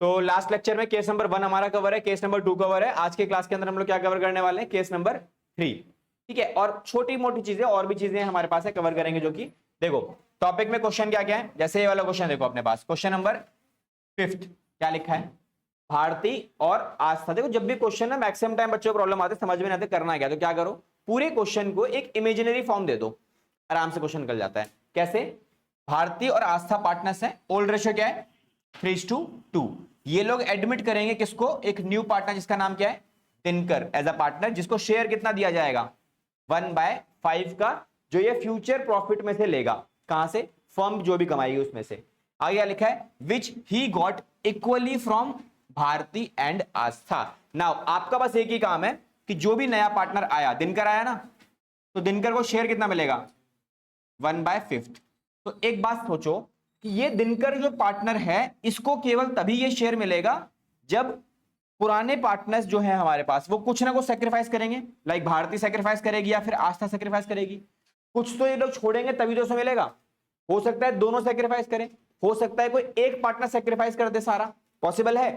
तो last lecture में case number 1 हमारा कवर है, केस नंबर 2 कवर है। आज के क्लास के अंदर हम लोग क्या कवर करने वाले हैं, केस नंबर 3। ठीक है, और छोटी मोटी चीजें और भी चीजें हमारे पास है, कवर करेंगे। जो कि देखो टॉपिक में क्वेश्चन क्या क्या है, जैसे ये वाला क्वेश्चन देखो अपने पास, क्वेश्चन नंबर 5 क्या लिखा है, भारती और आस्था। देखो जब भी क्वेश्चन है मैक्सिमम टाइम बच्चों को प्रॉब्लम आती है, समझ में नहीं आते करना क्या, तो क्या करो, पूरे क्वेश्चन को एक इमेजिनरी फॉर्म दे दो, आराम से क्वेश्चन निकल जाता है। कैसे, भारती और आस्था पार्टनर्स हैं, ओल्ड रेशियो क्या है 3:2। ये लोग एडमिट करेंगे किसको, एक न्यू पार्टनर जिसका नाम क्या है दिनकर, एज अ पार्टनर, जिसको शेयर कितना दिया जाएगा 1/5 का, जो ये फ्यूचर प्रॉफिट में से लेगा। कहां से, फर्म जो भी कमाएगी उसमें से। आगे लिखा है which he got equally from Bharti and Astha. Now आपका बस एक ही काम है कि जो भी नया पार्टनर आया, दिनकर आया ना, तो दिनकर को शेयर कितना मिलेगा 1/5। तो एक बात सोचो कि ये दिनकर जो पार्टनर है इसको केवल तभी ये शेयर मिलेगा जब पुराने पार्टनर्स जो हैं हमारे पास वो कुछ ना कुछ सेक्रीफाइस करेंगे, लाइक भारती सेक्रीफाइस करेगी या फिर आस्था सेक्रीफाइस करेगी। कुछ तो ये लोग छोड़ेंगे तभी तो उसे मिलेगा। हो सकता है दोनों सेक्रीफाइस करें, हो सकता है कोई एक पार्टनर सेक्रीफाइस कर दे, सारा पॉसिबल है।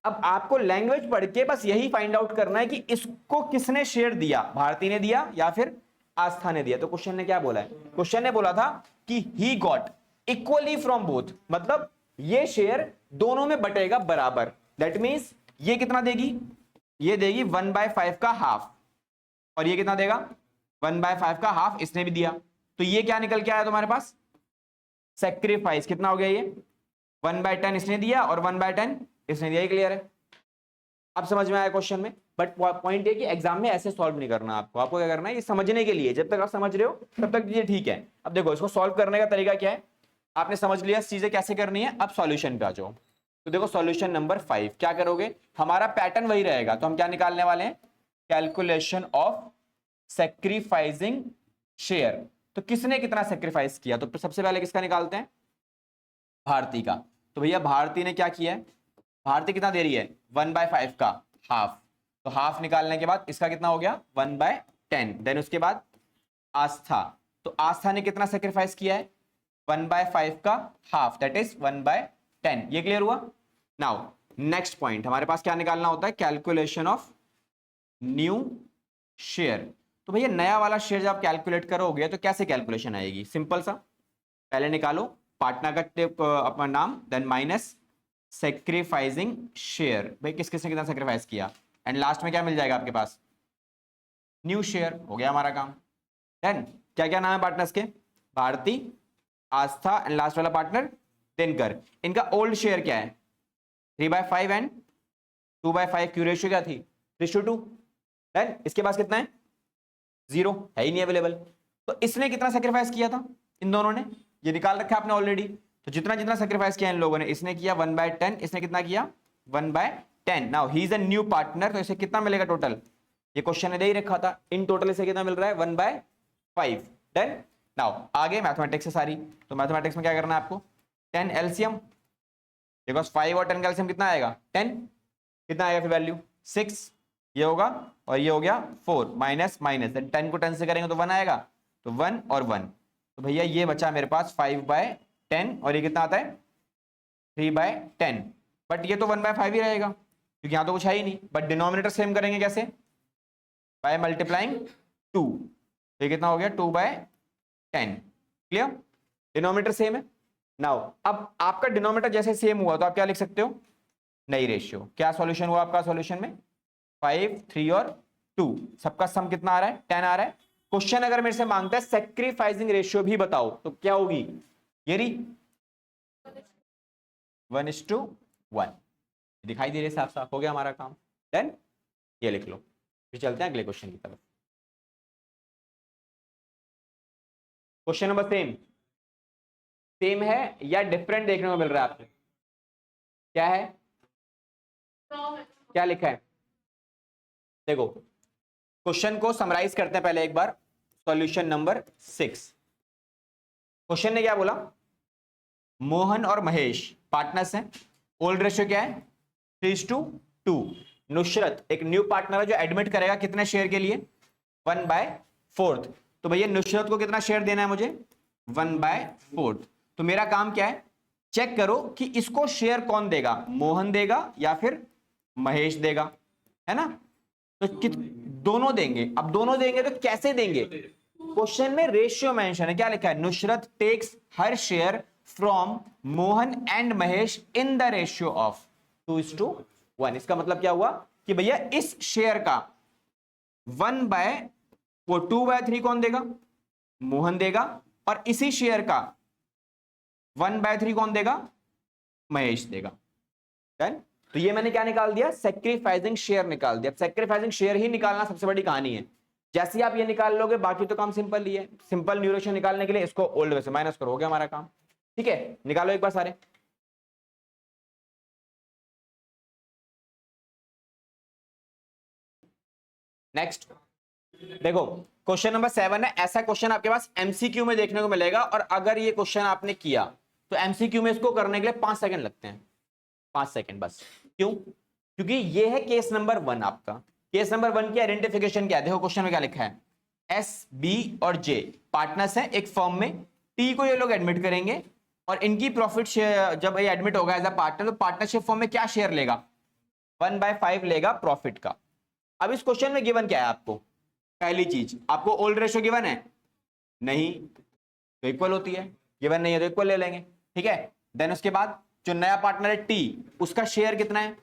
अब आपको लैंग्वेज पढ़ के बस यही फाइंड आउट करना है कि इसको किसने शेयर दिया, भारती ने दिया या फिर आस्था ने दिया। तो क्वेश्चन ने क्या बोला है, क्वेश्चन ने बोला था कि ही गॉट इक्वली फ्रॉम बोथ, मतलब ये शेयर दोनों में बटेगा बराबर। दैट मींस ये कितना देगी, ये देगी 1/5 का हाफ, और ये कितना देगा 1/5 का हाफ, इसने भी दिया। तो ये क्या निकल के आया तुम्हारे पास, सेक्रीफाइस कितना हो गया, ये 1/10 इसने दिया और 1/10 इसने दिया। क्लियर है, अब समझ में आया क्वेश्चन में। बट पॉइंट है कि एग्जाम में ऐसे सॉल्व नहीं करना आपको, आपको क्या करना है, ये समझने के लिए, जब तक आप समझ रहे हो तब तक ये ठीक है। अब देखो इसको सॉल्व करने का तरीका क्या है, आपने समझ लिया चीजें कैसे करनी है, अब सॉल्यूशन पे आ जाओ। तो देखो सॉल्यूशन नंबर 5 क्या करोगे, हमारा पैटर्न वही रहेगा। तो हम क्या निकालने वाले हैं, कैलकुलेशन ऑफ सेक्रीफाइसिंग शेयर। तो किसने कितना सेक्रीफाइस किया, तो सबसे पहले किसका निकालते हैं, भारती का। तो भैया भारती ने क्या किया है, भारती कितना दे रही है 1/5 का हाफ, तो हाफ निकालने के बाद इसका कितना हो गया 1/10। देन उसके बाद आस्था, तो आस्था ने कितना सेक्रीफाइस किया है 1/5 का हाफ, दैट इज 1/10। ये क्लियर हुआ। नाउ नेक्स्ट पॉइंट हमारे पास क्या निकालना होता है, कैलकुलेशन ऑफ न्यू शेयर। तो भैया नया वाला शेयर जब आप कैलकुलेट करोगे तो कैसे कैलकुलेशन आएगी, सिंपल सा, पहले निकालो पार्टनर का अपना नाम, देन माइनस सेक्रीफाइसिंग शेयर, भाई किस किसने कितना सेक्रीफाइस किया, एंड लास्ट में क्या मिल जाएगा आपके पास, न्यू शेयर। हो गया हमारा काम। देन क्या क्या नाम है पार्टनर्स के, भारती, आस्था एंड लास्ट वाला पार्टनर दिनकर। इनका ओल्ड शेयर क्या है 3/5 एंड 2/5 की रेशियो क्या थी 3:2। देन इसके पास कितना है 0, है ही नहीं अवेलेबल। तो इसने कितना सेक्रीफाइस किया था, इन दोनों ने, ये निकाल रखा है आपने ऑलरेडी। तो जितना जितना सेक्रीफाइस किया इन लोगों ने, इसने किया 1/10, इसने कितना किया 1/10। Now he is a new partner, तो इसे कितना मिलेगा टोटल, ये क्वेश्चन ने दे ही रखा था, इन टोटल इसे कितना मिल रहा है 1/5। देन नाउ आगे मैथमेटिक्स है सारी, तो मैथमेटिक्स में क्या करना है आपको, 10 एलसीएम, बिकॉज 5 और 10 का एलसीएम कितना आएगा 10, कितना आएगा फिर वैल्यू 6, ये होगा और ये हो गया 4, माइनस माइनस, देन 10 को 10 से करेंगे तो 1 आएगा, तो 1 और 1। तो भैया ये बचा मेरे पास 5/10, और ये कितना आता है 3/10। बट ये तो 1/5 ही रहेगा क्योंकि यहाँ तो कुछ है ही नहीं। बट डिनोमिनेटर सेम करेंगे कैसे, बाय मल्टीप्लाइंग 2, ये कितना हो गया 2/10। क्लियर, डिनोमिनेटर सेम है। नाउ अब आपका डिनोमिनेटर जैसे सेम हुआ तो आप क्या लिख सकते हो, नई रेशियो। क्या सॉल्यूशन हुआ आपका, सॉल्यूशन में 5, 3 और 2, सबका सम कितना आ रहा है 10 आ रहा है। क्वेश्चन अगर मेरे से मांगता है सेक्रीफाइसिंग रेशियो भी बताओ, तो क्या होगी, ये रही 1:1, दिखाई दे रही है साफ साफ, हो गया हमारा काम। देन ये लिख लो, फिर चलते हैं अगले क्वेश्चन की तरफ। क्वेश्चन नंबर सेम है या डिफरेंट देखने को मिल रहा है आपको, क्या है, क्या लिखा है, देखो क्वेश्चन को समराइज करते हैं पहले एक बार। सॉल्यूशन नंबर 6, क्वेश्चन ने क्या बोला, मोहन और महेश पार्टनर्स हैं, ओल्ड रेशियो क्या है 3:2। नुसरत एक न्यू पार्टनर है जो एडमिट करेगा कितने शेयर के लिए 1/4। तो भैया नुसरत को कितना शेयर देना है मुझे 1/4। तो मेरा काम क्या है, चेक करो कि इसको शेयर कौन देगा, मोहन देगा या फिर महेश देगा, है ना। तो दोनों देंगे। अब दोनों देंगे तो कैसे देंगे, क्वेश्चन में रेशियो मेंशन है, क्या लिखा है, Nusrat takes her share from Mohan and Mahesh in the ratio of 2:1। इसका मतलब क्या हुआ कि भैया इस शेयर का 2/3 कौन देगा, मोहन देगा, और इसी शेयर का 1/3 कौन देगा, महेश देगा। डन। तो ये मैंने क्या निकाल दिया, सेक्रीफाइसिंग शेयर निकाल दिया। सेक्रीफाइसिंग शेयर ही निकालना सबसे बड़ी कहानी है। जैसे ही आप ये निकाल लोगे बाकी तो काम सिंपल ही है। सिंपल न्यूरेशन निकालने के लिए इसको ओल्ड वे से माइनस करो, हो गया हमारा काम। ठीक है, निकालो एक बार सारे। नेक्स्ट देखो, क्वेश्चन नंबर 7 है। ऐसा क्वेश्चन आपके पास एमसीक्यू में देखने को मिलेगा, और अगर ये क्वेश्चन आपने किया तो एमसीक्यू में इसको करने के लिए 5 सेकंड लगते हैं, 5 सेकंड बस। क्यों, क्योंकि ये है केस नंबर 1 आपका। केस नंबर 1 की आइडेंटिफिकेशन क्या है, देखो क्वेश्चन में क्या लिखा है, एस, बी और जे पार्टनर्स हैं एक फर्म में। टी को ये लोग एडमिट करेंगे, और इनकी प्रॉफिट शेयर जब ये एडमिट होगा एज अ पार्टनर, तो पार्टनरशिप फर्म में क्या शेयर लेगा, 1/5 लेगा प्रॉफिट का। अब इस क्वेश्चन में गिवन क्या है आपको, पहली चीज आपको ओल्ड रेशियो गिवन है, नहीं तो इक्वल होती है, गिवन नहीं है तो इक्वल ले लेंगे। ठीक है, देन उसके बाद जो नया पार्टनर है टी, उसका शेयर कितना है,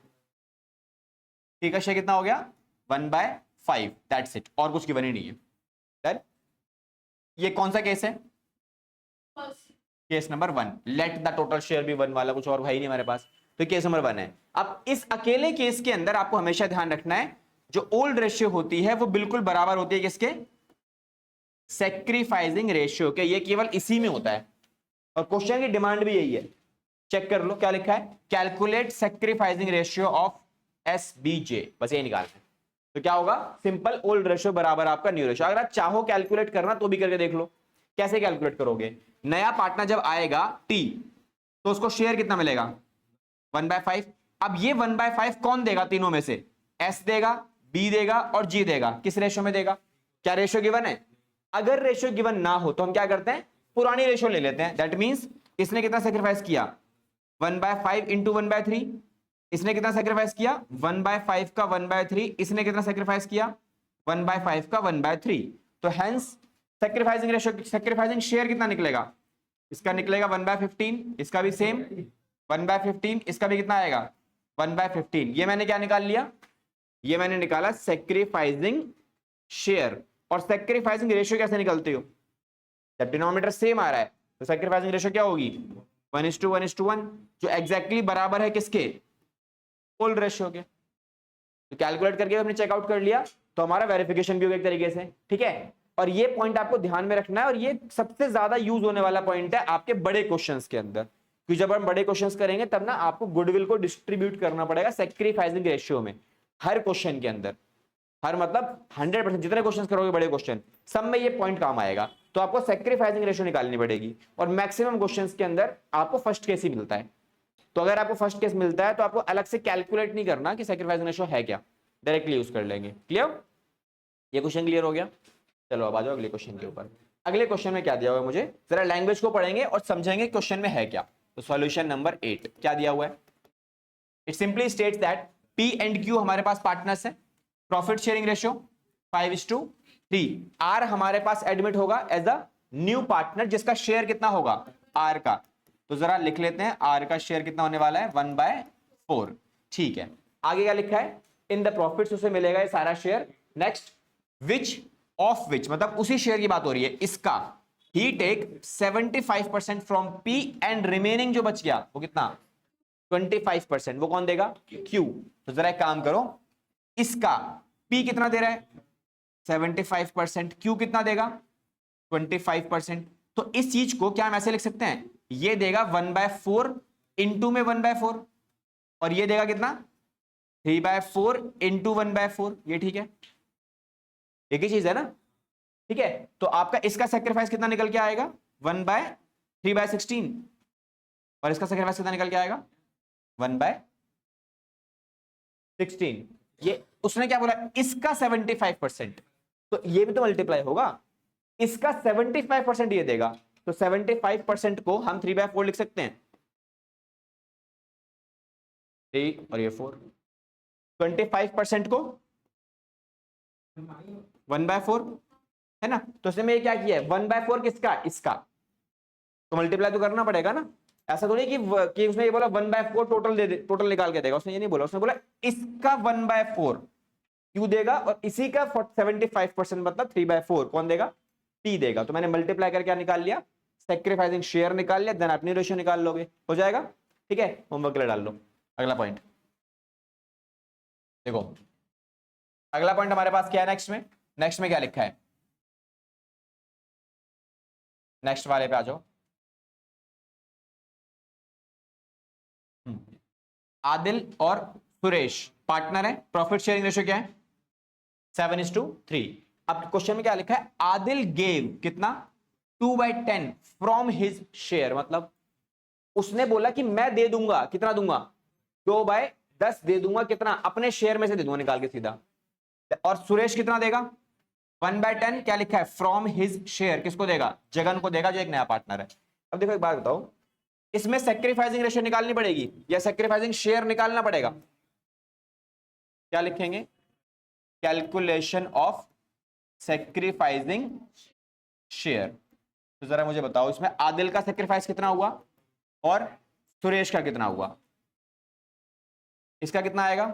टी का शेयर कितना हो गया, 1/5, दैट्स इट, और कुछ गिवन ही नहीं है। डन। ये कौन सा केस है, case number 1। Let the total share be 1 वाला, कुछ और भाई नहीं हमारे पास, तो केस नंबर 1 है। अब इस अकेले केस के अंदर आपको हमेशा ध्यान रखना है, जो ओल्ड रेशियो होती है वो बिल्कुल बराबर होती है किसके, सेक्रीफाइसिंग रेशियो के। ये केवल इसी में होता है, और क्वेश्चन की डिमांड भी यही है। चेक कर लो क्या लिखा है, कैलकुलेट सेक्रीफाइसिंग रेशियो ऑफ एसबीजे, बस ये निकालना है। तो क्या होगा, सिंपल ओल्ड रेशियो बराबर आपका न्यू रेशियो। अगर आप चाहो कैलकुलेट करना तो भी करके देख लो। कैसे कैलकुलेट करोगे, नया पार्टनर जब आएगा टी, तो उसको शेयर कितना मिलेगा, 1/5। अब ये 1/5 कौन देगा तीनों में से, एस देगा, बी देगा और जी देगा। किस रेशियो में देगा, क्या रेशियो गिवन है, अगर रेशियो गिवन ना हो तो हम क्या करते हैं, पुरानी रेशियो ले लेते हैं। दैट मींस इसने कितना सेक्रीफाइस किया, 1/5 इंटू 1/3। इसने कितना सेक्रीफाइस किया, 1/5 का 1/3। इसने कितना सेक्रीफाइस किया, 1/5 का 1/3। तो hence sacrificing ratio, sacrificing share कितना निकलेगा, इसका निकलेगा 1/15, इसका भी सेम 1/15, इसका भी कितना आएगा, 1/15। ये मैंने क्या निकाल लिया, ये मैंने निकाला सेक्रीफाइसिंग शेयर। और सेक्रीफाइसिंग रेशियो कैसे निकलते हो, जब डिनोमिनेटर सेम आ रहा है तो सेक्रीफाइसिंग रेशियो क्या होगी, 1:1:1, जो एग्जैक्टली बराबर है किसके, ओल्ड रेशियो के। तो कैलकुलेट करके हमने चेकआउट कर लिया, तो हमारा वेरिफिकेशन भी होगा एक तरीके से। ठीक है, और ये पॉइंट आपको ध्यान में रखना है, और ये सबसे ज्यादा यूज होने वाला पॉइंट है आपके बड़े क्वेश्चंस के अंदर, क्योंकि जब हम बड़े क्वेश्चंस करेंगे तब ना आपको गुडविल को डिस्ट्रीब्यूट करना पड़ेगा सेक्रीफाइसिंग रेशियो में, हर क्वेश्चन के अंदर। हर मतलब 100% जितने क्वेश्चंस करोगे बड़े क्वेश्चन, सब में ये पॉइंट काम आएगा। तो आपको सेक्रीफाइसिंग रेशियो निकालनी पड़ेगी, और मैक्सिमम क्वेश्चंस के अंदर आपको फर्स्ट केस ही मिलता है। तो अगर आपको फर्स्ट केस मिलता है तो आपको अलग से कैलकुलेट नहीं करना कि सेक्रीफाइसिंग रेशियो है क्या, डायरेक्टली यूज कर लेंगे। क्लियर, ये क्वेश्चन क्लियर हो गया। चलो अब आ जाओ अगले क्वेश्चन के ऊपर। अगले क्वेश्चन में क्या दिया हुआ है, मुझे जरा लैंग्वेज को पढ़ेंगे और समझेंगे क्वेश्चन में है क्या। तो सॉल्यूशन नंबर 8 क्या दिया हुआ है, it simply states that P and Q हमारे पास पार्टनर्स है, प्रॉफिट शेयरिंग रेशियो 5:3। आर हमारे पास एडमिट होगा एज अ न्यू पार्टनर, जिसका शेयर कितना होगा, आर का। तो जरा लिख लेते हैं, आर का शेयर कितना होने वाला है, 1/4। ठीक है, आगे क्या लिखा है, इन द प्रॉफिट्स उसे मिलेगा ये सारा share. Next, which of which, मतलब उसी शेयर की बात हो रही है, इसका ही take 75% from P and remaining जो बच गया वो कितना, 25%, वो कौन देगा, क्यू। तो जरा एक काम करो, इसका पी कितना दे रहा है, 75%, क्यू कितना देगा, 25%। तो इस चीज को क्या हम ऐसे लिख सकते हैं, ये देगा 1/4 इंटू में 1/4, और ये देगा कितना, 3/4 इंटू 1/4। ये ठीक है, एक ही चीज है ना। ठीक है, तो आपका इसका सेक्रीफाइस कितना निकल के आएगा, 1/3/16, और इसका सेक्रीफाइस कितना निकल के आएगा, 1/16। ये उसने क्या बोला, इसका 75%, तो ये भी तो मल्टीप्लाई होगा, इसका 75% ये देगा, तो 75% को हम 3/4 लिख सकते हैं। 3 और ये 4। 25% को 1/4 है ना, तो इसमें ये क्या किया है 1/4 किसका, इसका, तो मल्टीप्लाई तो करना पड़ेगा ना। ऐसा तो नहीं कि उसने ये बोला 1/4 टोटल दे दे, टोटल निकाल के देगा, उसने ये नहीं बोला, उसने बोला इसका 1/4 क्यों देगा, और इसी का 75% मतलब 3/4 कौन देगा, P देगा। तो मैंने मल्टीप्लाई करके क्या निकाल लिया, सेक्रीफाइसिंग शेयर निकाल लिया, देन अपनी रेशियो निकाल लोगे, हो जाएगा। ठीक है, होमवर्क के लिए डाल लो। अगला पॉइंट देखो, अगला पॉइंट हमारे पास क्या है नेक्स्ट में क्या लिखा है, नेक्स्ट वाले पे आ जाओ। आदिल और सुरेश पार्टनर है, प्रॉफिट शेयरिंग रेशियो क्या है 7:3। अब क्वेश्चन में क्या लिखा है, आदिल गेव कितना 2/10 फ्रॉम हिज शेयर, मतलब उसने बोला कि मैं दे दूंगा, कितना दूंगा 2/10 दे दूंगा, कितना अपने शेयर में से दे दूंगा निकाल के सीधा। और सुरेश कितना देगा 1/10, क्या लिखा है फ्रॉम हिज शेयर, किसको देगा, जगन को देगा जो एक नया पार्टनर है। अब देखो एक बात बताओ, इसमें सेक्रीफाइसिंग रेशियो निकालनी पड़ेगी या सेक्रीफाइसिंग शेयर निकालना पड़ेगा, क्या लिखेंगे, कैलकुलेशन ऑफ सेक्रीफाइसिंग शेयर। तो जरा मुझे बताओ इसमें आदिल का सेक्रीफाइस कितना हुआ और सुरेश का कितना हुआ, इसका कितना आएगा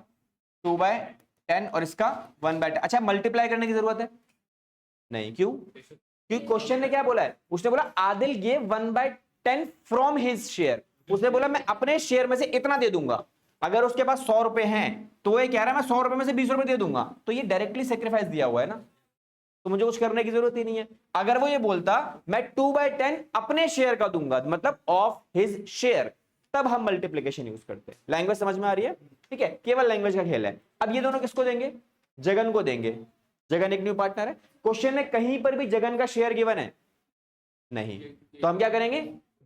2/10 और इसका 1/10। अच्छा मल्टीप्लाई करने की जरूरत है नहीं, क्यों, क्योंकि क्वेश्चन ने क्या बोला है, उसने बोला आदिल ये 1/10 फ्रॉम हिज शेयर, उसने बोला मैं अपने शेयर में से इतना दे दूंगा। अगर उसके पास 100 रुपए हैं तो ये कह रहा है मैं 100 रुपए में से 20 रुपए दे दूंगा, तो ये डायरेक्टली सेक्रीफाइस दिया हुआ है ना, तो मुझे कुछ करने की जरूरत ही नहीं है। अगर वो ये बोलता मैं 2/10 अपने शेयर का दूंगा, मतलब ऑफ हिज शेयर, तब हम मल्टीप्लीकेशन यूज करते हैं। लैंग्वेज समझ में आ रही है, ठीक है, केवल लैंग्वेज का खेल है। अब ये दोनों किसको देंगे, जगन को देंगे, जगन एक न्यू पार्टनर है। क्वेश्चन में कहीं पर भी जगन का शेयर गिवन है नहीं, तो हम क्या करेंगे,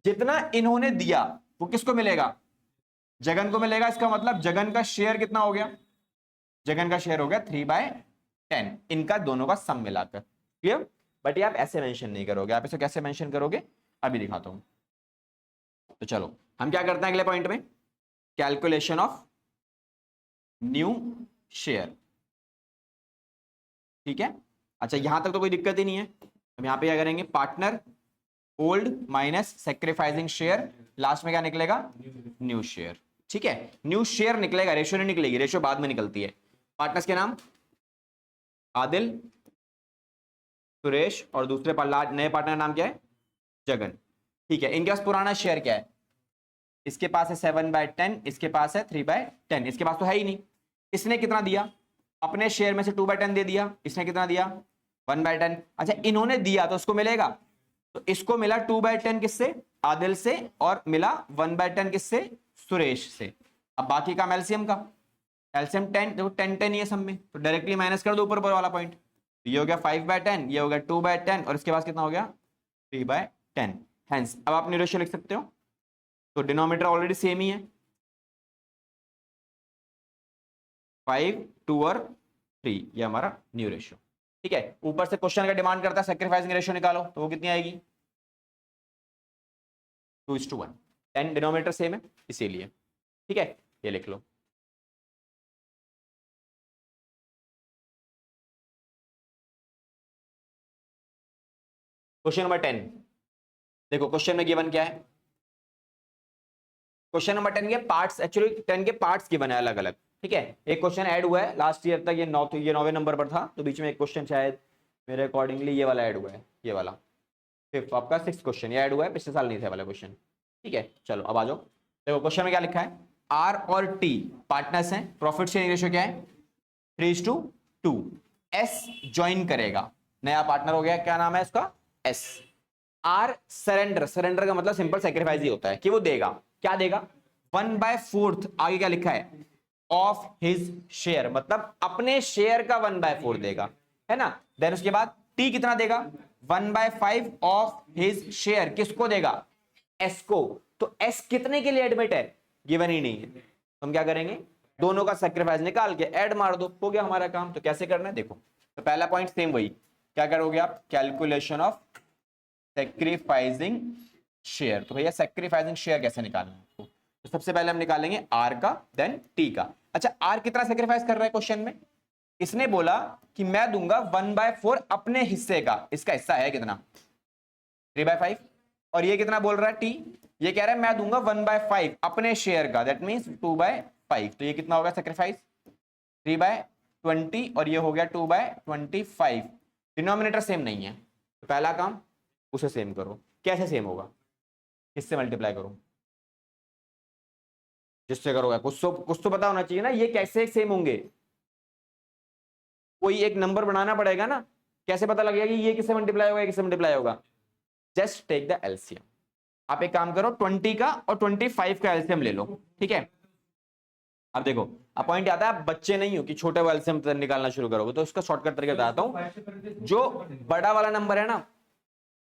जितना इन्होंने दिया वो किसको मिलेगा, जगन को मिलेगा। इसका मतलब जगन का शेयर कितना हो गया, जगन का शेयर हो गया 3/10, इनका दोनों का सम मिलाकर। क्लियर, बट ये आप ऐसे मेंशन नहीं करोगे, आप इसे कैसे मेंशन करोगे अभी दिखाता हूं। तो चलो हम क्या करते हैं अगले पॉइंट में, कैलकुलेशन ऑफ न्यू शेयर। ठीक है, अच्छा यहां तक तो कोई दिक्कत ही नहीं है। हम यहां पे क्या करेंगे, partner old minus sacrificing share, last में क्या निकलेगा न्यू शेयर। ठीक है, न्यू शेयर निकलेगा, रेशियो नहीं निकलेगी, रेशियो बाद में निकलती है। पार्टनर्स के नाम आदिल, सुरेश और दूसरे नए पार्टनर नाम क्या है जगन। ठीक है, इनके पास पुराना शेयर क्या है, इसके पास है 7/10, इसके पास है 3/10, इसके पास तो है ही नहीं। इसने कितना दिया, अपने शेयर में से 2/10 दे दिया, इसने कितना दिया 1/10। अच्छा इन्होंने दिया तो उसको मिलेगा, तो इसको मिला 2/10 किससे, आदिल से, और मिला 1/10 किससे, सुरेश से। अब बाकी का एलसीएम का, एलसीएम 10, देखो 10 ही है सब में, तो डायरेक्टली माइनस कर दो ऊपर वाला पॉइंट। ये हो गया 5/10, ये हो गया 2/10 और इसके पास कितना हो गया 3/10। हेंस अब आप रेशियो लिख सकते हो, तो डिनोमिनेटर ऑलरेडी सेम ही है, 5, 2 और 3, ये हमारा न्यू रेशियो। ठीक है, ऊपर से क्वेश्चन का डिमांड करता है सैक्रिफाइसिंग रेशियो निकालो, तो वो कितनी आएगी 2:1, 10 डिनोमिनेटर सेम है इसीलिए। ठीक है, ये लिख लो। क्वेश्चन नंबर 10 देखो, क्वेश्चन में गिवन क्या है, क्वेश्चन नंबर 10 के पार्ट्स, एक्चुअली 10 के पार्ट्स गिवन है अलग अलग। ठीक है, एक क्वेश्चन ऐड हुआ है लास्ट ईयर तक, ये 9वें नंबर पर था, तो बीच में एक क्वेश्चन शायद मेरे अकॉर्डिंगली ये वाला ऐड हुआ है, ये वाला फिफ्थ आपका 6th क्वेश्चन ये ऐड हुआ है, पिछले साल नहीं था वाला क्वेश्न। ठीक है, चलो अब आ जाओ। देखो क्वेश्चन में क्या लिखा है, आर और टी पार्टनर्स हैं, प्रॉफिट शेयरिंग रेशियो क्या है 3:2। एस ज्वाइन करेगा, नया पार्टनर हो गया, क्या नाम है इसका एस। आर सरेंडर, सरेंडर का मतलब सिंपल सेक्रीफाइस ही होता है कि वो देगा, क्या देगा 1/4, आगे क्या लिखा है ऑफ हिज शेयर, मतलब अपने शेयर का 1/4 देगा, है ना। देन उसके बाद टी कितना देगा 1/5 ऑफ हिज शेयर, किसको देगा एस को। तो एस कितने के लिए एडमिट है गिवन ही नहीं है, तो हम क्या करेंगे दोनों का सेक्रीफाइस निकाल के ऐड मार दो, हो गया हमारा काम। तो कैसे करना है देखो, तो पहला पॉइंट सेम वही, क्या करोगे आप कैलकुलेशन ऑफ सेक्रीफाइसिंग शेयर। तो भैया सेक्रीफाइसिंग शेयर कैसे निकालना है आपको, तो सबसे पहले हम निकालेंगे आर का, देन टी का। अच्छा, आर कितना सेक्रीफाइस कर रहा है क्वेश्चन में? इसने बोला कि मैं दूंगा 1/4 अपने हिस्से का। इसका हिस्सा है कितना? 3/5। और ये कितना बोल रहा है टी? ये कह रहा है मैं दूंगा 1/5 अपने शेयर का, दैट मीन्स 2/5। तो ये कितना होगा सेक्रीफाइस? 3/20 और ये हो गया 2/25। डिनोमिनेटर सेम नहीं है, तो पहला काम उसे सेम करो। कैसे सेम होगा? किससे मल्टीप्लाई करूं? जिससे करोगे कुछ तो पता होना चाहिए ना, ये कैसे सेम होंगे? कोई एक नंबर बनाना पड़ेगा ना, कैसे पता लगेगा कि ये किससे मल्टीप्लाई होगा, किससे मल्टीप्लाई होगा? Just take the LCM. आप एक काम करो, 20 का और 25 का एलसीएम ले लो, ठीक है? अब देखो, अब पॉइंट आता है, आप बच्चे नहीं हो कि छोटे वाले एलसीएम निकालना शुरू करोगे, तो इसका शॉर्टकट तरीका बताता हूं। जो बड़ा वाला नंबर है ना,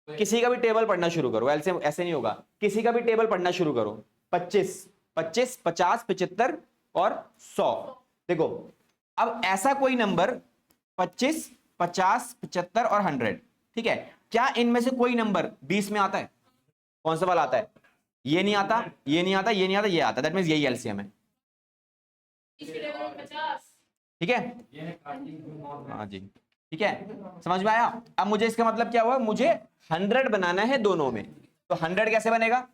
किसी का भी टेबल पढ़ना शुरू करो, एलसीएम ऐसे नहीं होगा, किसी का भी टेबल पढ़ना शुरू करो। 25, 25, 50, 75 और 100। देखो, अब ऐसा कोई नंबर 25, 50, 75 और 100, ठीक है? क्या इनमें से कोई नंबर 20 में आता है? कौन सा वाला आता है? ये नहीं आता, ये नहीं आता, ये नहीं आता, ये आता। दैट मींस यही एलसीएम है, ठीक है? हाँ जी, ठीक है, समझ में आया? अब मुझे इसका मतलब क्या हुआ? मुझे 100 बनाना है दोनों में, तो 100 कैसे बनेगा?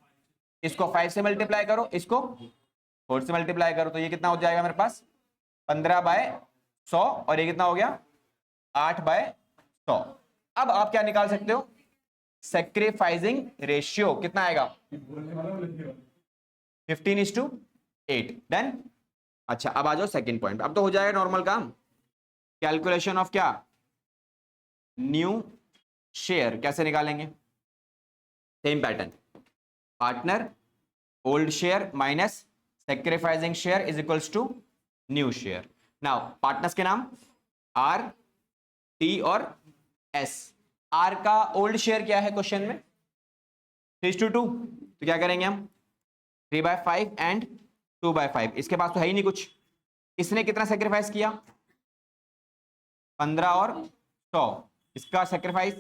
इसको 5 से मल्टीप्लाई करो, इसको 4 से मल्टीप्लाई करो, तो ये कितना हो जाएगा मेरे पास? 15/100 और ये कितना हो गया? 8/100। अब आप क्या निकाल सकते हो? सैक्रिफाइसिंग रेशियो कितना आएगा? 15:8। डन। अच्छा, अब आ जाओ सेकंड पॉइंट। अब तो हो जाएगा नॉर्मल काम, कैलकुलेशन ऑफ क्या? New share. कैसे निकालेंगे? Same pattern, partner old share minus sacrificing share is equals to new share. Now partners के नाम आर, टी और एस। आर का ओल्ड शेयर क्या है क्वेश्चन में? 3:2। तो क्या करेंगे हम? 3/5 एंड 2/5। इसके पास तो है ही नहीं कुछ। इसने कितना सेक्रीफाइस किया? 15 और 100। इसका सेक्रीफाइस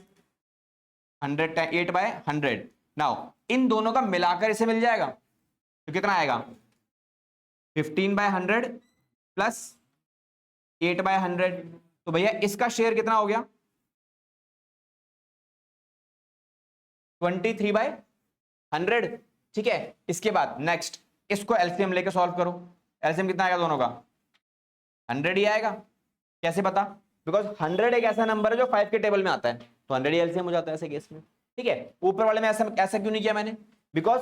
8/100। नाउ इन दोनों का मिलाकर इसे मिल जाएगा, तो कितना आएगा? 15/100 प्लस 8/100। तो भैया इसका शेयर कितना हो गया? 23/100, ठीक है? इसके बाद नेक्स्ट इसको एलसीएम लेके सॉल्व करो। एलसीएम कितना आएगा दोनों का? 100 ही आएगा। कैसे पता? बिकॉज 100 एक ऐसा नंबर है जो 5 के टेबल में आता है, तो 100 ही एलसीएम हो जाता है ऐसे केस में, ठीक है? ऊपर वाले में ऐसा क्यों नहीं किया मैंने? बिकॉज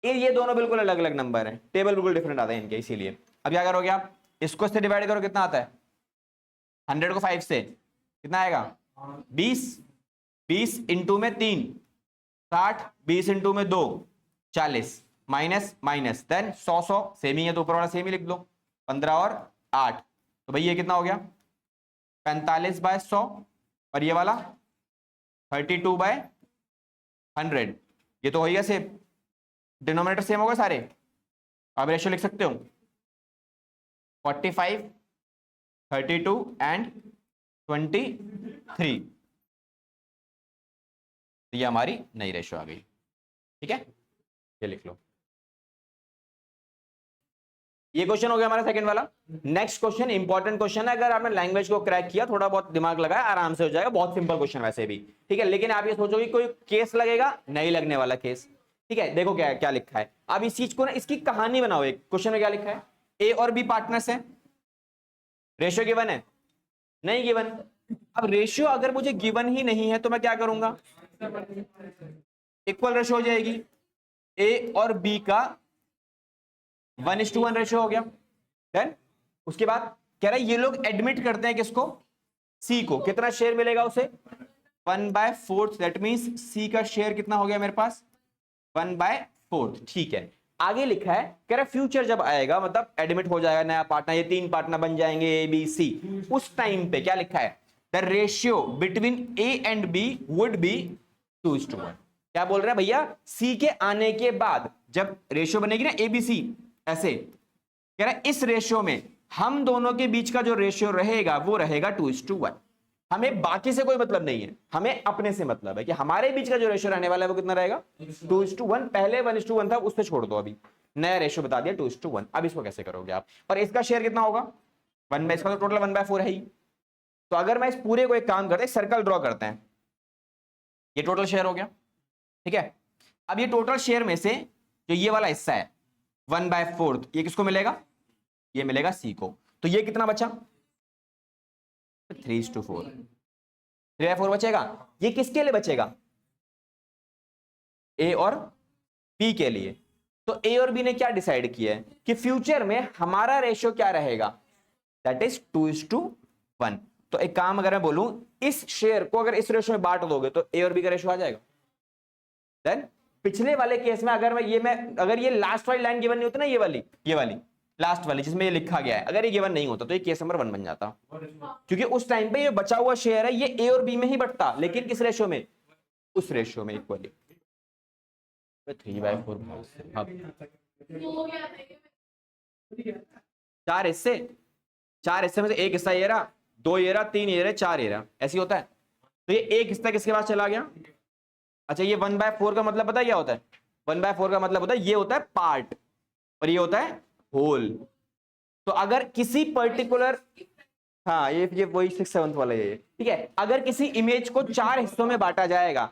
ये दोनों बिल्कुल अलग अलग नंबर है, टेबल बिल्कुल डिफरेंट आता है इनके, इसीलिए। अब क्या करोगे आप? इसको इससे डिवाइड करो, कितना आता है? 100 को 5 से कितना आएगा? 20। 20 इंटू में 3 60, 20 इंटू में 2 40, माइनस माइनस देन 100 सेम ही है, तो ऊपर वाला सेम ही लिख दो। 15 और 8, तो भाई ये कितना हो गया? 45/100 और ये वाला 32/100। ये तो हो गया सेम, डिनोमिनेटर सेम होगा सारे। अब रेशियो लिख सकते हो 45, 32 एंड 23। ये हमारी नई रेशियो आ गई, ठीक है? ये लिख लो। ये क्वेश्चन हो गया हमारा सेकंड वाला। नेक्स्ट क्वेश्चन इंपॉर्टेंट क्वेश्चन है, अगर आपने लैंग्वेज को क्रैक किया, थोड़ा बहुत दिमाग लगाया, आराम से हो जाएगा। बहुत सिंपल क्वेश्चन वैसे भी, ठीक है? लेकिन आप ये सोचोगे कोई केस लगेगा, नहीं लगने वाला केस, ठीक है? देखो क्या क्या लिखा है। अब इस चीज को ना, इसकी कहानी बनाओ। एक क्वेश्चन में क्या लिखा है? ए और बी पार्टनर्स है, रेशियो गिवन है? नहीं गिवन। अब रेशियो अगर मुझे गिवन ही नहीं है तो मैं क्या करूंगा? इक्वल रेशियो हो जाएगी। ए और बी का 1:1 रेशियो हो गया। देन उसके बाद कह रहा है ये लोग एडमिट करते हैं किसको? सी को। कितना शेयर मिलेगा उसे? 1/4। दैट मींस सी का शेयर कितना हो गया मेरे पास? 1/4, ठीक है? आगे लिखा है, कह रहा है फ्यूचर जब आएगा, मतलब एडमिट हो जाएगा नया पार्टनर, ये 3 पार्टनर बन जाएंगे ए बी सी, उस टाइम पे क्या लिखा है? The ratio between A and B would be 2:1। क्या बोल रहा है भैया? सी के आने के बाद जब रेशियो बनेगी ना ए बी सी, ऐसे कह रहा है इस रेशियो में हम दोनों के बीच का जो रेशियो रहेगा वो रहेगा 2:1। हमें बाकी से कोई मतलब नहीं है, हमें अपने से मतलब है कि हमारे बीच का जो रेशियो रहने वाला है वो कितना रहेगा 2:1। पहले 1:1 था, उससे छोड़ दो, अभी नया रेशियो बता दिया 2:1। अब इसको कैसे करोगे आप, और इसका शेयर कितना होगा 1 बाय, इसका तो टोटल 1/4 है ही। तो अगर मैं इस पूरे को एक काम करते हैं, सर्कल ड्रॉ करते हैं, ये टोटल शेयर हो गया, ठीक है। अब ये टोटल शेयर में से जो ये वाला हिस्सा है 1/4, ये किसको मिलेगा, ये मिलेगा सी को। तो ये कितना बचा 3:4, 3/4 बचेगा। ये किसके लिए बचेगा, ए और बी के लिए। तो ए और बी ने क्या डिसाइड किया है कि फ्यूचर में हमारा रेशियो क्या रहेगा, दैट इज 2:1। तो एक काम अगर मैं बोलूं, इस शेयर को अगर इस रेशियो में बांट दोगे तो ए और बी का रेशियो आ जाएगा। देन पिछले वाले केस में अगर ये लास्ट वाली लाइन गिवन नहीं होती ना, ये वाली लास्ट वाली जिसमें ये लिखा गया है, अगर ये गिवन नहीं होता तो ये केस नंबर 1 बन जाता, क्योंकि उस टाइम पे ये बचा हुआ शेयर है, ये ए और बी में ही बटता, लेकिन किस रेशियो में, उस रेशियो में इक्वली 3/4। चार हिस्से में से एक हिस्सा ये रहा, 2 ये रहा, 3 ये रहा, 4 ये रहा, ऐसी होता है। तो ये एक हिस्सा किसके पास चला गया, अच्छा ये 1/4 का मतलब पता है क्या होता है, 1/4 का मतलब होता है, ये होता है पार्ट और ये होता है होल। तो अगर किसी पर्टिकुलर, हाँ ये वही 6/7 वाला ये, ठीक है। अगर किसी इमेज को 4 हिस्सों में बांटा जाएगा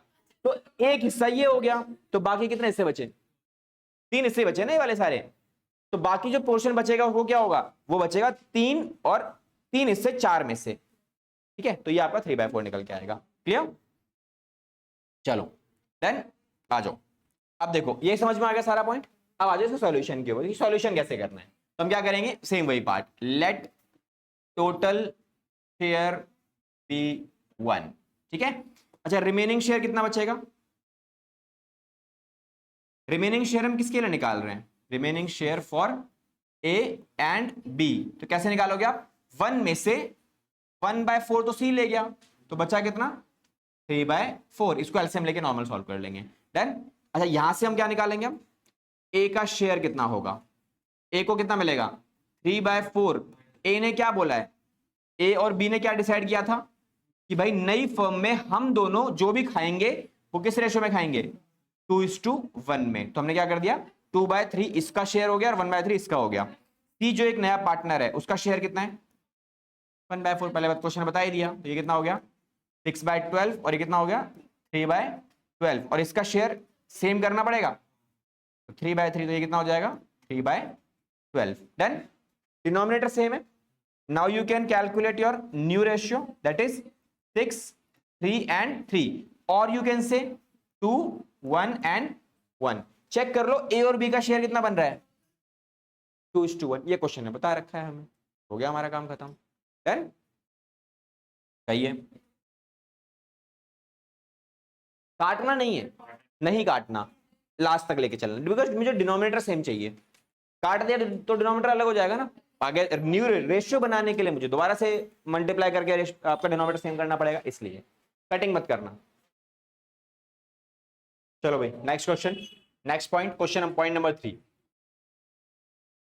तो एक हिस्सा ये हो गया, तो बाकी कितने हिस्से बचे, 3 हिस्से बचे ना ये वाले सारे। तो बाकी जो पोर्शन बचेगा वो क्या होगा, वो बचेगा 3 और 3 हिस्से 4 में से, ठीक है। तो ये आपका 3/4 निकल के आएगा। क्लियर, चलो देन आ जाओ। अब देखो ये समझ में आ गया सारा पॉइंट। अब आ जाओ इसको सॉल्यूशन के ऊपर, सॉल्यूशन कैसे करना है। तो हम क्या करेंगे, सेम वही part, let total share be 1, ठीक है। अच्छा रिमेनिंग शेयर कितना बचेगा, रिमेनिंग शेयर हम किसके लिए निकाल रहे हैं, remaining share for A and B. तो कैसे निकालोगे आप, 1 में से 1/4 तो सी ले गया, तो बचा कितना 3/4। इसको एलसीएम लेके नॉर्मल सॉल्व कर लेंगे। देन अच्छा यहां से हम क्या निकालेंगे, हम ए का शेयर कितना होगा, ए को कितना मिलेगा 3/4। ए ने क्या बोला है, ए और बी ने क्या डिसाइड किया था कि भाई नई फर्म में हम दोनों जो भी खाएंगे वो किस रेशियो में खाएंगे, 2:1 में। तो हमने क्या कर दिया, 2/3 इसका शेयर हो गया और 1/3 इसका हो गया। सी जो एक नया पार्टनर है उसका शेयर कितना है 1/4, पहले क्वेश्चन बता ही दिया। तो ये कितना हो गया 6/12 और ये कितना हो गया 3/12, और इसका शेयर सेम करना पड़ेगा, तो 3/3, तो ये कितना हो जाएगा 3/12। डन, डिनोमिनेटर सेम है। Now you can calculate your new ratio, that is 6, 3 and 3, और you can say 2, 1 and 1। Check कर लो ए और बी का शेयर कितना बन रहा है 2:1। ये क्वेश्चन है, बता रखा है हमें, हो गया हमारा काम खत्म। डन, कहिए काटना नहीं है, नहीं काटना, लास्ट तक लेके चलना, बिकॉज मुझे डिनोमिनेटर सेम चाहिए। काट दिया तो डिनोमिनेटर अलग हो जाएगा ना, आगे न्यू रेशियो बनाने के लिए मुझे दोबारा से मल्टीप्लाई करके आपका डिनोमिनेटर सेम करना पड़ेगा, इसलिए कटिंग मत करना। चलो भाई next question, next point, question point number 3।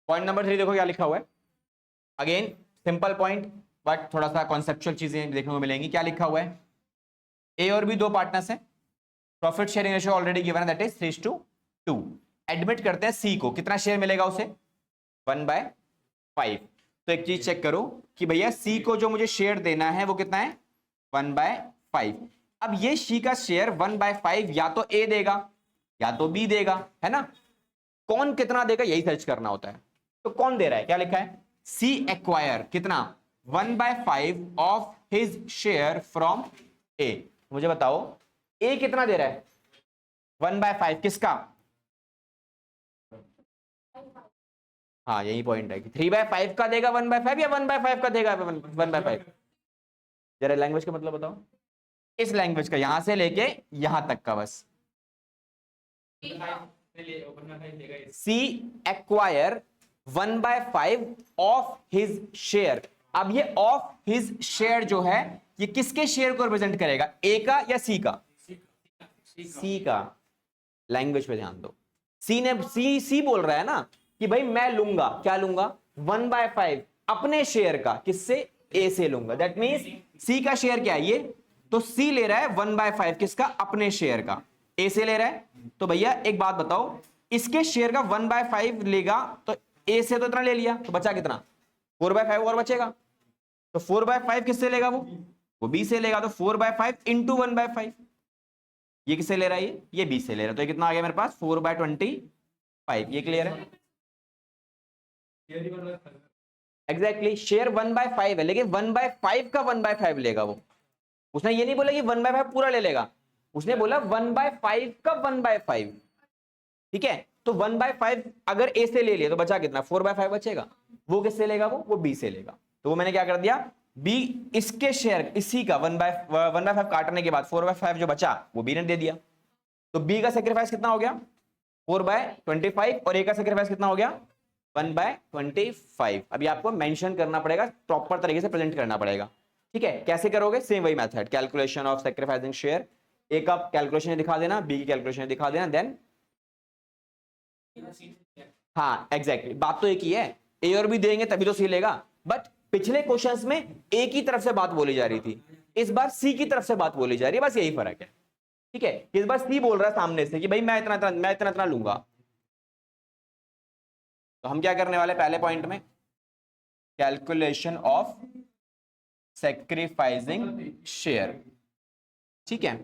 Point number 3 देखो क्या लिखा हुआ है, अगेन सिंपल पॉइंट बट थोड़ा सा कॉन्सेप्चुअल चीजें देखने को मिलेंगी। क्या लिखा हुआ है, ए और बी दो पार्टनर्स हैं, profit sharing ratio already given है दैट इज 3:2। एडमिट करते हैं सी को, कितना शेयर मिलेगा उसे 1/5। तो एक चीज चेक करो कि भैया सी को जो मुझे शेयर देना है वो कितना है 1/5। अब ये सी का शेयर 1/5 या तो ए देगा या तो बी देगा, है ना। कौन कितना देगा यही सर्च करना होता है। तो कौन दे रहा है, क्या लिखा है, सी एक्वायर कितना 1/5 ऑफ हिज शेयर फ्रॉम ए। मुझे बताओ ए कितना दे रहा है 1/5 किसका, हाँ यही पॉइंट है कि 3/5 का देगा 1/5 या 1/5 का देगा 1/5। जरा लैंग्वेज का मतलब बताओ, इस लैंग्वेज का यहां से लेके यहां तक का बस। सी एक्वायर 1/5 ऑफ हिज शेयर। अब ये ऑफ हिज शेयर जो है ये किसके शेयर को रिप्रेजेंट करेगा, ए का या सी का, सी का। लैंग्वेज पे ध्यान दो, सी ने सी बोल रहा है ना कि भाई मैं लूंगा, क्या लूंगा 1/5 अपने शेयर का, किससे ए से लूंगा। दैट मींस सी का शेयर क्या है ये, तो सी ले रहा है 1/5 किसका, अपने शेयर का, ए से ले रहा है। तो भैया एक बात बताओ, इसके शेयर का 1/5 लेगा तो ए से तो इतना ले लिया, तो बचा कितना, 4/5 और बचेगा। तो 4/5 किससे लेगा, वो बी से लेगा। तो 4/5 इंटू 1/5, ये किससे ले रहा है, ये बी से ले रहा है। तो ये कितना आ गया मेरे पास, 4/25। ये क्लियर है? एग्जैक्टली शेयर 1/5 है, लेकिन 1/5 का 1/5 लेगा वो। उसने ये नहीं बोला कि 1/5 पूरा ले लेगा, उसने बोला 1/5 का 1/5। ठीक है, तो 1/5 अगर ए से ले लिया तो बचा कितना, 4/5 बचेगा। वो किससे लेगा, वो बी से लेगा। तो वो मैंने क्या कर दिया, बी इसके शेयर, इसी का 1/5 काटने के बाद 4/5 जो बचा वो बी ने दे दिया। तो बी का सेक्रीफाइस कितना हो गया, 4/25, और ए का सेक्रीफाइस कितना हो गया, 1/25। अभी आपको मेंशन करना पड़ेगा, प्रॉपर तरीके से प्रेजेंट करना पड़ेगा। ठीक है, कैसे करोगे, सेम वही method, calculation of sacrificing share. A का कैलकुलेशन दिखा देना, बी की कैलकुलेशन दिखा देना, देन हाँ एग्जैक्टली बात तो एक ही है, ए और बी देंगे तभी तो सी लेगा। बट पिछले क्वेश्चंस में ए की तरफ से बात बोली जा रही थी, इस बार सी की तरफ से बात बोली जा रही है, बस यही फर्क है। ठीक है, इस बार सी बोल रहा है सामने से कि भाई मैं इतना लूंगा। तो हम क्या करने वाले, पहले पॉइंट में कैलकुलेशन ऑफ सैक्रिफाइसिंग शेयर। ठीक है,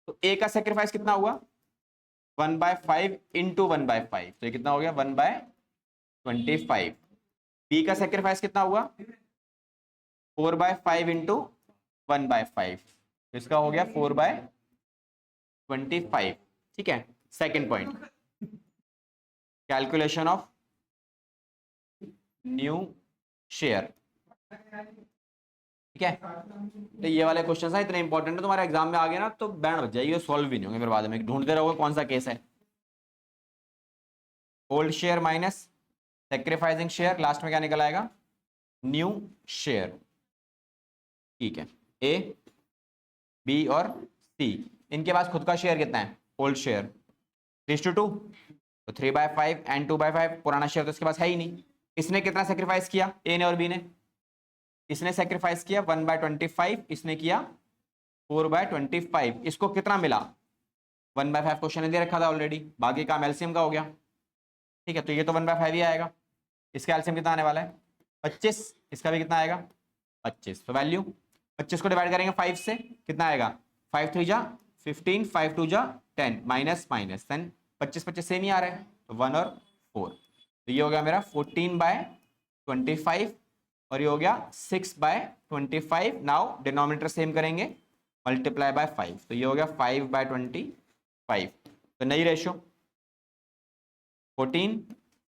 तो ए का सैक्रिफाइस कितना हुआ, 1/5 इंटू 1/5, तो ये कितना हो गया, 1/25। बी का सैक्रिफाइस कितना हुआ, 4/5 इंटू 1/5, इसका हो गया 4/25। ठीक है, second point, calculation of new share. ठीक है, तो ये वाले क्वेश्चन है, इतने इंपॉर्टेंट है, तुम्हारे एग्जाम में आ गए ना तो बैंड बच जाएगी, सॉल्व भी नहीं होंगे, फिर बाद में ढूंढते रहोगे कौन सा केस है। Old share minus sacrificing share, last में क्या निकल आएगा, न्यू शेयर। ठीक है, ए बी और सी, इनके पास खुद का शेयर कितना है, ओल्ड शेयर 3:2, तो 3/5 एंड 2/5, पुराना शेयर तो इसके पास है ही नहीं। इसने कितना सेक्रीफाइस किया, ए ने और बी ने, इसने सेक्रीफाइस किया 1/25, इसने किया 4/25। इसको कितना मिला, 1/5 क्वेश्चन दे रखा था ऑलरेडी, बाकी काम एलसीएम का हो गया। ठीक है, तो ये तो 1/5 ही आएगा, इसका एलसीएम कितना आने वाला है 25, इसका भी कितना आएगा 25। तो वैल्यू 25 को डिवाइड करेंगे 5 से, कितना आएगा 5 3 जा 15, 5 2 जा 10, माइनस माइनस, देन 25 सेम ही आ रहा है, तो 1 और 4। तो ये हो गया मेरा 14/25, और ये हो गया 6/25। नाउ डिनोमिनेटर सेम करेंगे, मल्टीप्लाई बाय 5, तो ये हो गया 5/25। तो नई रेशियो 14,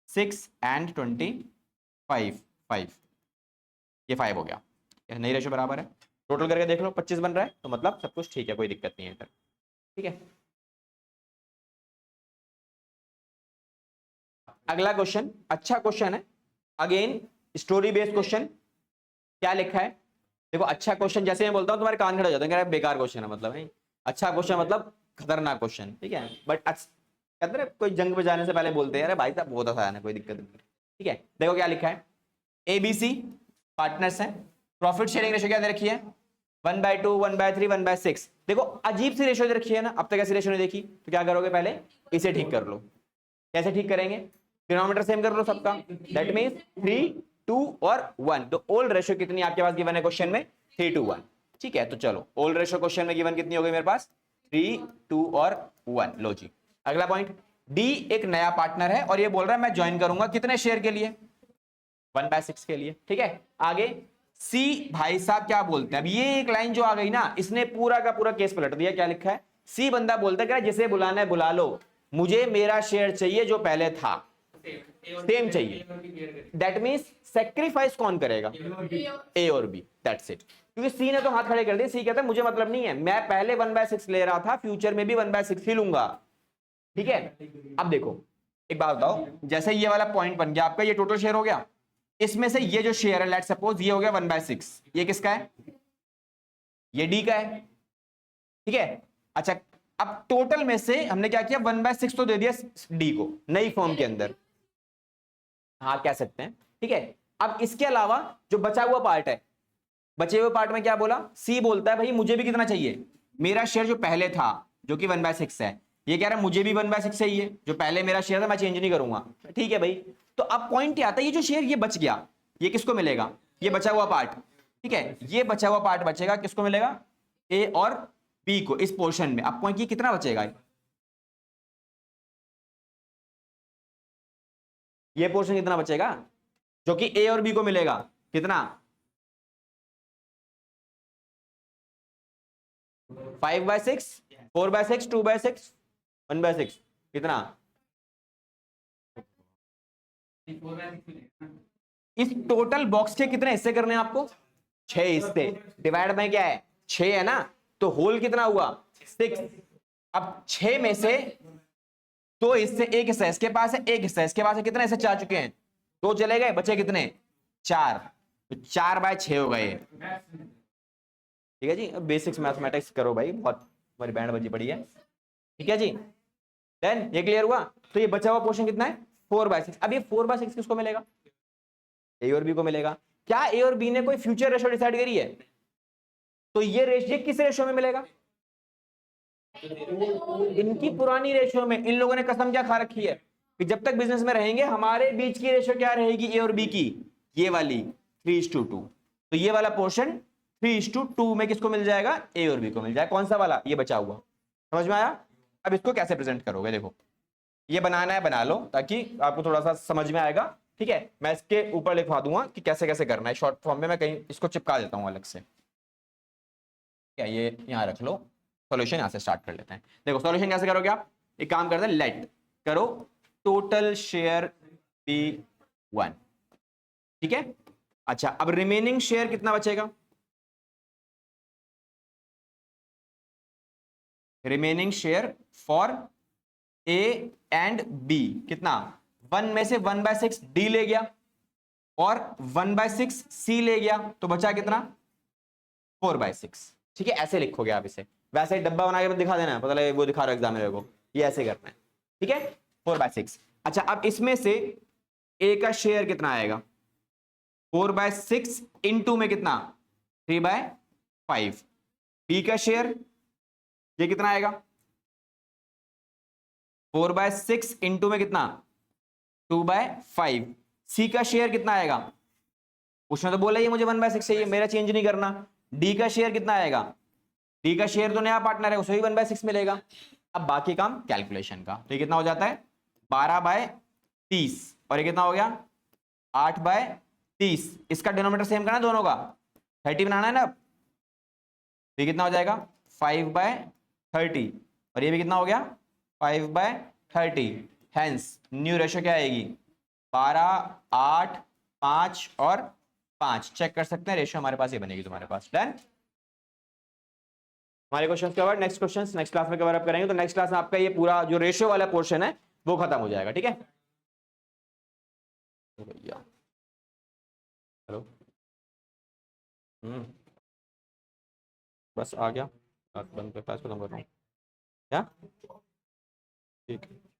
6 एंड 25, 5, ये 5 हो गया, ये नई रेशियो बराबर है। टोटल करके देख लो 25 बन रहा है, तो मतलब सब कुछ ठीक है, कोई दिक्कत नहीं है इधर। ठीक है, अगला क्वेश्चन अच्छा क्वेश्चन है, अगेन स्टोरी बेस्ड क्वेश्चन। क्या लिखा है देखो, अच्छा क्वेश्चन जैसे मैं बोलता हूँ तुम्हारे कान खड़े हो जाते हैं, बेकार क्वेश्चन है मतलब नहीं, अच्छा क्वेश्चन मतलब खतरनाक क्वेश्चन। ठीक है, बट कहते हैं कोई जंग में जाने से पहले बोलते हैं अरे भाई साहब बहुत आसान है, कोई दिक्कत नहीं। ठीक है, देखो क्या लिखा है, ABC पार्टनर्स हैं, प्रॉफिट शेयरिंग रेशियो क्या दे रखी है 1/2, 1/3, 1/6। देखो अजीब सी रेशियो दे रखी है ना, अब तक ऐसी रेशियो नहीं देखी, तो क्या करोगे, पहले इसे ठीक कर लो। कैसे ठीक करेंगे, डिनोमिनेटर सेम कर लो सबका, दैट मींस 3, 2 और 1। तो ओल्ड रेशियो कितनी आपके पास गिवन है क्वेश्चन में, 3:1। ठीक है, तो चलो ओल्ड रेशियो क्वेश्चन में गिवन कितनी हो गई मेरे पास, 3, 2 और 1। लो जी, अगला पॉइंट, डी एक नया पार्टनर है और ये बोल रहा है मैं ज्वाइन करूंगा कितने शेयर के लिए, 1/6 के लिए। ठीक है, आगे सी भाई साहब क्या बोलते हैं, अब ये एक लाइन जो आ गई ना, इसने पूरा का पूरा केस पलट दिया। क्या लिखा है, सी बंदा बोलता है जिसे बुलाना है बुला लो, मुझे मेरा शेयर चाहिए जो पहले था, सेम चाहिए। दैट मींस सैक्रिफाइस कौन करेगा, ए और बी, दैट्स इट। क्योंकि सी ने तो हाथ खड़े कर दिए, सी कहता है मुझे मतलब नहीं है, मैं पहले 1/6 ले रहा था, फ्यूचर में भी 1/6 ही लूंगा। ठीक है, अब देखो एक बात बताओ, जैसे ये वाला पॉइंट बन गया आपका, ये टोटल शेयर हो गया, इसमें से ये जो शेयर है लेट्स सपोज ये हो गया 1/6, ये किसका है, ये डी का है। ठीक है, अच्छा अब टोटल में से हमने क्या किया, 1/6 तो दे दिया डी को नई फॉर्म के अंदर, हाँ कह सकते हैं। ठीक है, अब इसके अलावा जो बचा हुआ पार्ट है बचे हुए पार्ट में क्या बोला, सी बोलता है भाई मुझे भी कितना चाहिए, मेरा शेयर जो पहले था जो कि 1/6 है, ये कह रहा है मुझे भी 1/6 चाहिए, जो पहले मेरा शेयर था मैं चेंज नहीं करूंगा। ठीक है भाई, तो अब पॉइंट क्या आता है, ये जो शेयर ये बच गया, ये किसको मिलेगा, ये बचा हुआ पार्ट। ठीक है, ये बचा हुआ पार्ट बचेगा, किसको मिलेगा, ए और बी को, इस पोर्शन में। अब पॉइंट ये कितना बचेगा, ये पोर्शन कितना बचेगा जो कि ए और बी को मिलेगा, कितना 5/6, 4/6, 2/6, 1/6, कितना, इस टोटल बॉक्स के कितने हिस्से करने हैं आपको, 6 हिस्से, डिवाइड बाय क्या है 6 है ना, तो होल कितना हुआ 6। अब 6 में से 2 हिस्से, एक हिस्सा इसके पास है, एक हिस्सा इसके पास है, कितने हिस्से जा चुके हैं, 2 चले गए, बचे कितने 4, तो 4/6 हो गए। ठीक है जी, बेसिक्स मैथमेटिक्स करो भाई, बहुत हमारी बैंड बजी पड़ी है। ठीक है जी, देन ये क्लियर हुआ। तो ये बचा हुआ पोर्शन कितना है 4/6। अब ये 4/6 किसको मिलेगा, ए और बी को मिलेगा। क्या ए और बी ने कोई फ्यूचर रेशियो डिसाइड करी है, तो ये रेशियो किस रेशियो में मिलेगा, इनकी पुरानी रेशियो में। इन लोगों ने कसम क्या खा रखी है कि जब तक बिजनेस में रहेंगे हमारे बीच की रेशियो क्या रहेगी, ए और बी की, ये वाली 3:2। तो ये वाला पोर्शन 3:2 में किसको मिल जाएगा, ए और बी को मिल जाएगा। कौन सा वाला, ये बचा हुआ। समझ में आया। अब इसको कैसे प्रेजेंट करोगे, देखो ये बनाना है बना लो, ताकि आपको थोड़ा सा समझ में आएगा। ठीक है, मैं इसके ऊपर लिखवा दूंगा कि कैसे कैसे करना है, शॉर्ट फॉर्म में मैं कहीं इसको चिपका देता हूं अलग से। क्या ये यहां रख लो, सॉल्यूशन यहां से स्टार्ट कर लेते हैं। देखो सॉल्यूशन कैसे करोगे आप, एक काम करते हैं, लेट करो टोटल शेयर बी 1। ठीक है, अच्छा अब रिमेनिंग शेयर कितना बचेगा, remaining share for A and B कितना, 1 में से 1/6 डी ले गया और 1/6 सी ले गया, तो बचा कितना 4/6। ठीक है, ऐसे लिखोगे आप इसे, वैसे ही डब्बा बना के दिखा देना, पता लगे वो दिखा रहा एग्जामिनर को, ये ऐसे करना है। ठीक है, 4/6। अच्छा अब इसमें से ए का शेयर कितना आएगा, 4/6 इंटू में कितना 3/5। बी का शेयर ये कितना आएगा, 4/6 इंटू में कितना 2/5। सी का शेयर कितना आएगा, उसने तो बोला ये मुझे 1/6 चाहिए, मेरा चेंज नहीं करना। डी का शेयर कितना आएगा, डी का शेयर तो नया पार्टनर है, उसे भी 1/6 मिलेगा। अब बाकी काम कैलकुलेशन का, तो ये कितना हो जाता है 12/30, और ये कितना हो गया 8/30। इसका डिनोमिनेटर सेम करना है दोनों का, 30 बनाना है ना। ये कितना हो जाएगा 5/30, और ये भी कितना हो गया 5/30। हेंस न्यू रेशियो क्या आएगी 12, 8, 5 और 5। चेक कर सकते हैं रेशियो हमारे पास ये बनेगी तुम्हारे पास। डन, हमारे question cover, next question next class में कवर अप करेंगे। तो नेक्स्ट क्लास में आपका ये पूरा जो रेशियो वाला पोर्शन है वो खत्म हो जाएगा। ठीक है भैया, हेलो, बस आ गया, बात बंद पे क्लास खत्म कर रहा हूँ क्या, ठीक है।